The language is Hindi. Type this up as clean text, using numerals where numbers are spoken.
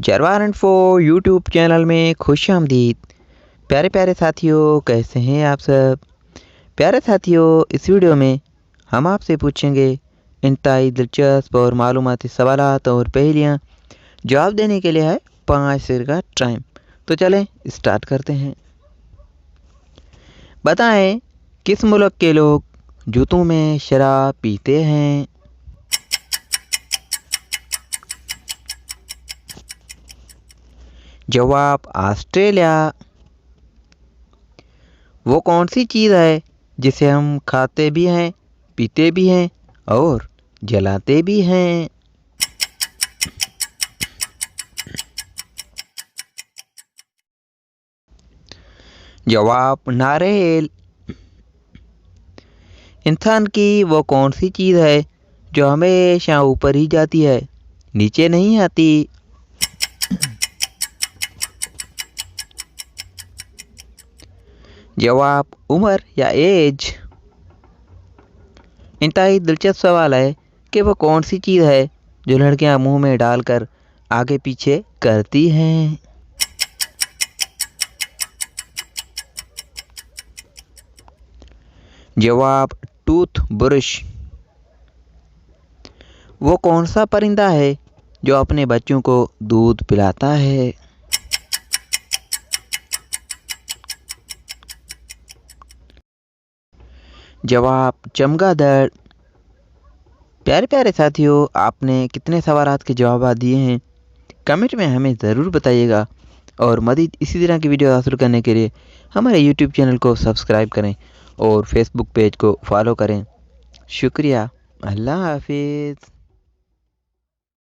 जरवार एंड फो यूट्यूब चैनल में खुश आमदीद। प्यारे प्यारे साथियों, कैसे हैं आप सब। प्यारे साथियों, इस वीडियो में हम आपसे पूछेंगे इंतहाई दिलचस्प और मालूमाती सवालात और पहेलियाँ। जवाब देने के लिए है 5 सेकंड का टाइम। तो चलें स्टार्ट करते हैं। बताएं, किस मुल्क के लोग जूतों में शराब पीते हैं। जवाब ऑस्ट्रेलिया। वो कौन सी चीज़ है जिसे हम खाते भी हैं, पीते भी हैं और जलाते भी हैं। जवाब नारियल। इंसान की वो कौन सी चीज़ है जो हमेशा ऊपर ही जाती है, नीचे नहीं आती। जवाब उम्र या एज। इंतहाई दिलचस्प सवाल है कि वो कौन सी चीज़ है जो लड़कियां मुंह में डालकर आगे पीछे करती हैं। जवाब टूथ ब्रश। वो कौन सा परिंदा है जो अपने बच्चों को दूध पिलाता है। जवाब चमगादड़। प्यारे प्यारे साथियों, आपने कितने सवालात के जवाब दिए हैं कमेंट में हमें ज़रूर बताइएगा। और मज़ीद इसी तरह की वीडियो हासिल करने के लिए हमारे यूट्यूब चैनल को सब्सक्राइब करें और फेसबुक पेज को फॉलो करें। शुक्रिया। अल्लाह हाफिज़।